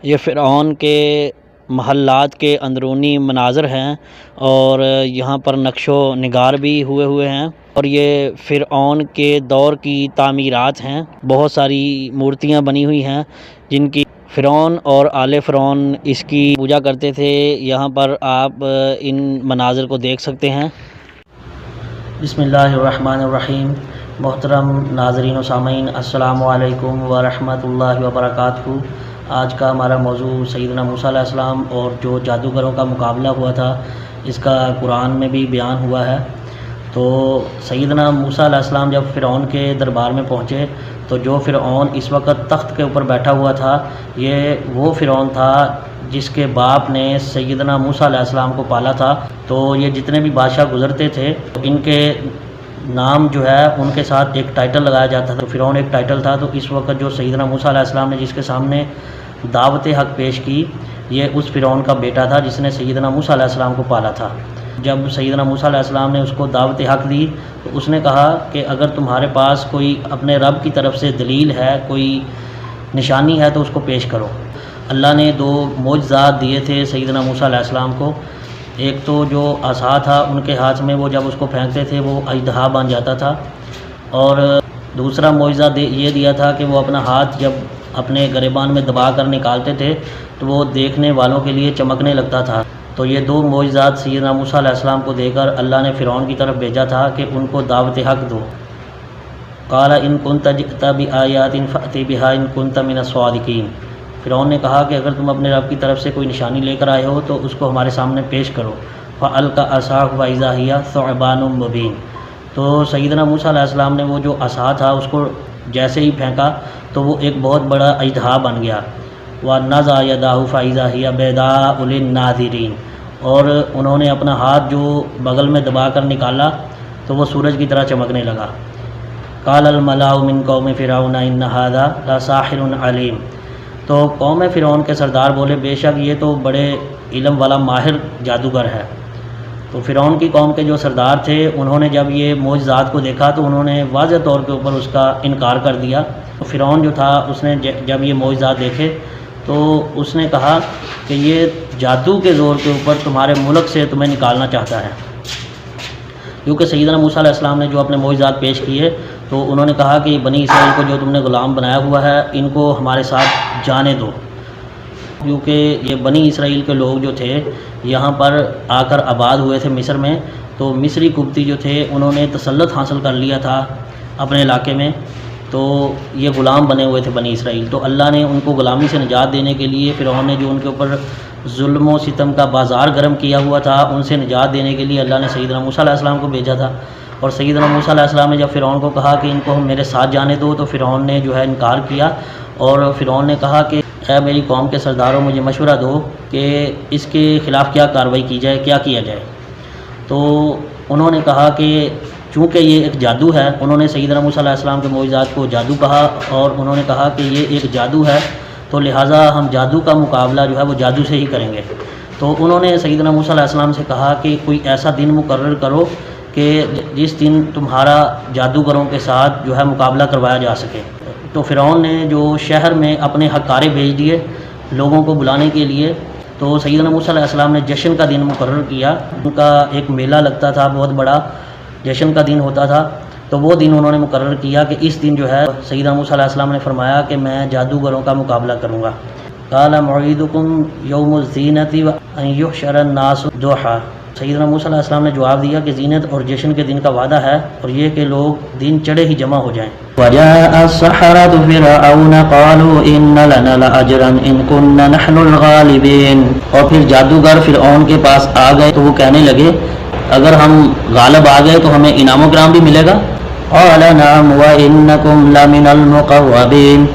یہ فرعون کے محلات کے اندرونی مناظر ہیں اور یہاں پر نقش و نگار بھی ہوئے ہیں، اور یہ فرعون کے دور کی تعمیرات ہیں۔ بہت ساری مورتیاں بنی ہوئی ہیں جن کی فرعون اور آل فرعون اس کی پوجا کرتے تھے۔ یہاں پر آپ ان مناظر کو دیکھ سکتے ہیں۔ بسم اللہ الرحمن الرحیم۔ محترم ناظرین و سامعین، السلام علیکم ورحمۃ اللہ وبرکاتہ۔ آج کا ہمارا موضوع سیدنا موسیٰ علیہ السلام اور جو جادوگروں کا مقابلہ ہوا تھا، اس کا قرآن میں بھی بیان ہوا ہے۔ تو سیدنا موسیٰ علیہ السلام جب فرعون کے دربار میں پہنچے تو جو فرعون اس وقت تخت کے اوپر بیٹھا ہوا تھا، یہ وہ فرعون تھا جس کے باپ نے سیدنا موسیٰ علیہ السلام کو پالا تھا۔ تو یہ جتنے بھی بادشاہ گزرتے تھے ان کے نام جو ہے ان کے ساتھ ایک ٹائٹل لگایا جاتا تھا۔ فرعون ایک ٹائٹل تھا۔ تو اس وقت جو سیدنا موسیٰ علیہ السلام نے جس کے سامنے دعوت حق پیش کی، یہ اس فرعون کا بیٹا تھا جس نے سیدنا موسیٰ علیہ السلام کو پالا تھا۔ جب سیدنا موسیٰ علیہ السلام نے اس کو دعوت حق دی تو اس نے کہا کہ اگر تمہارے پاس کوئی اپنے رب کی طرف سے دلیل ہے، کوئی نشانی ہے تو اس کو پیش کرو۔ اللہ نے دو معجزات دیے تھے سیدنا موسیٰ علیہ السلام کو۔ ایک تو جو عصا تھا ان کے ہاتھ میں، وہ جب اس کو پھینکتے تھے وہ اژدہا بن جاتا تھا، اور دوسرا معجزہ یہ دیا تھا کہ وہ اپنا ہاتھ جب اپنے گریبان میں دبا کر نکالتے تھے تو وہ دیکھنے والوں کے لیے چمکنے لگتا تھا۔ تو یہ دو معجزات سیدنا موسیٰ علیہ السلام کو دے کر اللہ نے فرعون کی طرف بھیجا تھا کہ ان کو دعوت حق دو۔ قال ان كنت جئت بآیات فأت بها ان كنت من الصادقین۔ فرعون نے کہا کہ اگر تم اپنے رب کی طرف سے کوئی نشانی لے کر آئے ہو تو اس کو ہمارے سامنے پیش کرو۔ فألقى عصاه فإذا هي ثعبان مبین۔ تو سیدنا موسیٰ علیہ السلام نے وہ جو عصا تھا اس کو جیسے ہی پھینکا تو وہ ایک بہت بڑا اژدہا بن گیا۔ وَنَزَعَ يَدَهُ فَإِذَا هِيَ بَيْضَاءُ لِلنَّاظِرِينَ۔ اور انہوں نے اپنا ہاتھ جو بغل میں دبا کر نکالا تو وہ سورج کی طرح چمکنے لگا۔ قَالَ الْمَلَأُ مِنْ قَوْمِ فِرْعَوْنَ إِنَّ هَذَا لَسَاحِرٌ عَلِيمٌ۔ تو قوم فرعون کے سردار بولے بے شک یہ تو بڑے علم والا ماہر جادوگر ہے۔ تو فرعون کی قوم کے جو سردار تھے انہوں نے جب یہ معجزات کو دیکھا تو انہوں نے واضح طور کے اوپر اس کا انکار کر دیا۔ فرعون جو تھا اس نے جب یہ معجزات دیکھے تو اس نے کہا کہ یہ جادو کے زور کے اوپر تمہارے ملک سے تمہیں نکالنا چاہتا ہے، کیونکہ سیدنا موسیٰ علیہ السلام نے جو اپنے معجزات پیش کیے تو انہوں نے کہا کہ بنی اسرائیل کو جو تم نے غلام بنایا ہوا ہے ان کو ہمارے ساتھ جانے دو، کیونکہ یہ بنی اسرائیل کے لوگ جو تھے یہاں پر آ کر آباد ہوئے تھے مصر میں، تو مصری قبطی جو تھے انہوں نے تسلط حاصل کر لیا تھا اپنے علاقے میں، تو یہ غلام بنے ہوئے تھے بنی اسرائیل۔ تو اللہ نے ان کو غلامی سے نجات دینے کے لیے فرعون نے جو ان کے اوپر ظلم و ستم کا بازار گرم کیا ہوا تھا ان سے نجات دینے کے لیے اللہ نے سیدنا موسیٰ علیہ السلام کو بھیجا تھا۔ اور سیدنا موسیٰ علیہ السلام نے جب فرعون کو کہا کہ ان کو میرے ساتھ جانے دو تو فرعون نے جو ہے انکار کیا، اور فرعون نے کہا کہ اے میری قوم کے سرداروں مجھے مشورہ دو کہ اس کے خلاف کیا کارروائی کی جائے، کیا کیا جائے۔ تو انہوں نے کہا کہ چونکہ یہ ایک جادو ہے، انہوں نے سیدنا موسیٰ علیہ السلام کے معجزات کو جادو کہا، اور انہوں نے کہا کہ یہ ایک جادو ہے تو لہٰذا ہم جادو کا مقابلہ جو ہے وہ جادو سے ہی کریں گے۔ تو انہوں نے سیدنا موسیٰ علیہ السلام سے کہا کہ کوئی ایسا دن مقرر کرو کہ جس دن تمہارا جادوگروں کے ساتھ جو ہے مقابلہ کروایا جا سکے۔ تو فرعون نے جو شہر میں اپنے حکارے بھیج دیے لوگوں کو بلانے کے لیے، تو سیدنا موسیٰ علیہ السلام نے جشن کا دن مقرر کیا۔ ان کا ایک میلہ لگتا تھا، بہت بڑا جشن کا دن ہوتا تھا، تو وہ دن انہوں نے مقرر کیا کہ اس دن جو ہے سیدنا موسیٰ علیہ السلام نے فرمایا کہ میں جادوگروں کا مقابلہ کروں گا۔ قال موعدکم یوم الزینۃ وان یحشر الناس ضحیٰ۔ سیدنا موسیٰ علیہ السلام نے جواب دیا کہ زینت اور جشن کے دن کا وعدہ ہے، اور یہ کہ لوگ دن چڑھے ہی جمع ہو جائیں۔ وجاء السحرة فرعون قالوا ان لنا لاجرا ان كنا نحن الغالبین۔ اور پھر جادوگر فرعون کے پاس آ گئے تو وہ کہنے لگے اگر ہم غالب آ گئے تو ہمیں انعام و کرام بھی ملے گا۔ قال نعم وانکم لمن المقربین۔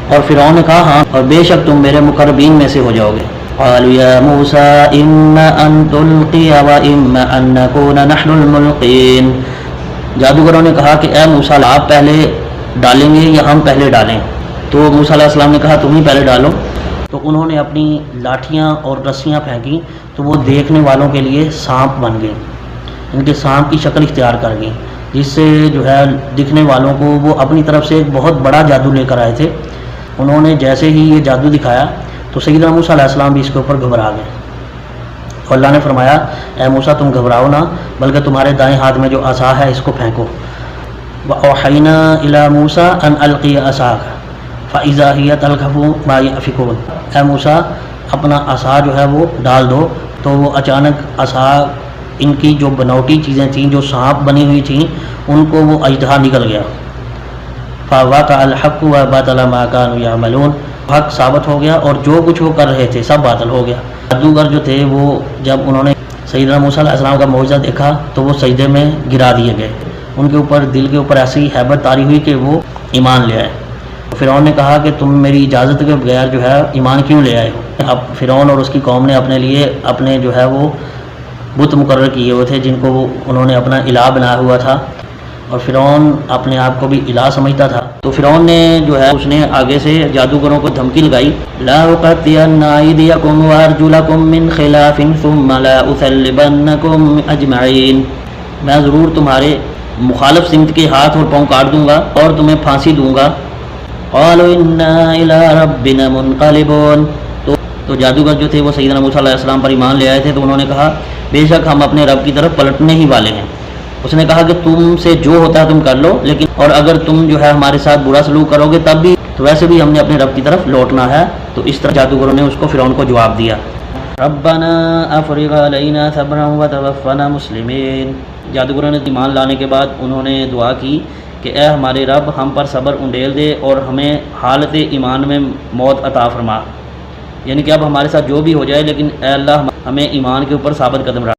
اور فرعون نے کہا ہاں، اور بے شک تم میرے مقربین میں سے ہو جاؤ گے۔ قالوا یا موسیٰ اما ان تلقی واما ان نکون نحن الملقین۔ جادوگروں نے کہا کہ اے موسیٰ آپ پہلے ڈالیں گے یا ہم پہلے ڈالیں؟ تو موسیٰ علیہ السلام نے کہا تم ہی پہلے ڈالو۔ تو انہوں نے اپنی لاٹھیاں اور رسیاں پھینکیں تو وہ دیکھنے والوں کے لیے سانپ بن گئیں، ان کے سانپ کی شکل اختیار کر گئیں، جس سے جو ہے دکھنے والوں کو وہ اپنی طرف سے ایک بہت بڑا جادو لے کر آئے تھے۔ انہوں نے جیسے ہی یہ جادو دکھایا تو سیدنا موسیٰ علیہ السلام بھی اس کے اوپر گھبرا گئے، اور اللہ نے فرمایا اے موسیٰ تم گھبراؤ نہ، بلکہ تمہارے دائیں ہاتھ میں جو عصا ہے اس کو پھینکو۔ وَأَوْحَيْنَا إِلَىٰ مُوسَىٰ أَنْ أَلْقِيَ عَصَاكَ فَإِذَا هِيَ تَلْقَفُ مَا يَأْفِكُونَ، اے موسیٰ اپنا عصا جو ہے وہ ڈال دو، تو وہ اچانک عصا، ان کی جو بناوٹی چیزیں تھیں، جو سانپ بنی ہوئی تھیں، ان کو وہ اژدہا نکل گیا۔ فَوَقَعَ الْحَقُّ وَبَطَلَ مَا كَانُوا يَعْمَلُونَ، حق ثابت ہو گیا اور جو کچھ وہ کر رہے تھے سب باطل ہو گیا۔ جادوگر جو تھے وہ جب انہوں نے سیدنا موسیٰ علیہ السلام کا معجزہ دیکھا تو وہ سجدے میں گرا دیے گئے، ان کے اوپر دل کے اوپر ایسی ہیبت طاری ہوئی کہ وہ ایمان لے آئے۔ فرعون نے کہا کہ تم میری اجازت کے بغیر جو ہے ایمان کیوں لے آئے ہو؟ اب فرعون اور اس کی قوم نے اپنے لیے اپنے جو ہے وہ بت مقرر کیے ہوئے تھے، جن کو انہوں نے اپنا الہ بنایا ہوا تھا، اور فرعون اپنے آپ کو بھی الہ سمجھتا تھا۔ تو فرعون نے جو ہے اس نے آگے سے جادوگروں کو دھمکی لگائی، لَأُقَطِّعَنَّ أَيْدِيَكُمْ وَأَرْجُلَكُمْ مِنْ خِلَافٍ ثُمَّ لَأُصَلِّبَنَّكُمْ أَجْمَعِينَ، میں ضرور تمہارے مخالف سمت کے ہاتھ اور پاؤں کاٹ دوں گا اور تمہیں پھانسی دوں گا۔ قَالُوا إِنَّا إِلَىٰ رَبِّنَا مُنْقَلِبُونَ، تو جادوگر جو تھے وہ سیدنا موسیٰ علیہ السلام پر ایمان لے آئے تھے، تو انہوں نے کہا بے شک ہم اپنے رب کی طرف پلٹنے ہی والے ہیں۔ اس نے کہا کہ تم سے جو ہوتا ہے تم کر لو، لیکن اور اگر تم جو ہے ہمارے ساتھ برا سلوک کرو گے تب بھی، تو ویسے بھی ہم نے اپنے رب کی طرف لوٹنا ہے۔ تو اس طرح جادوگروں نے اس کو فرعون کو جواب دیا، ربنا افرغ علینا صبرا وتوفنا مسلمین، جادوگروں نے ایمان لانے کے بعد انہوں نے دعا کی کہ اے ہمارے رب ہم پر صبر انڈیل دے اور ہمیں حالت ایمان میں موت عطا فرما، یعنی کہ اب ہمارے ساتھ جو بھی ہو جائے لیکن اے اللہ ہمیں ایمان کے اوپر ثابت قدم رکھ۔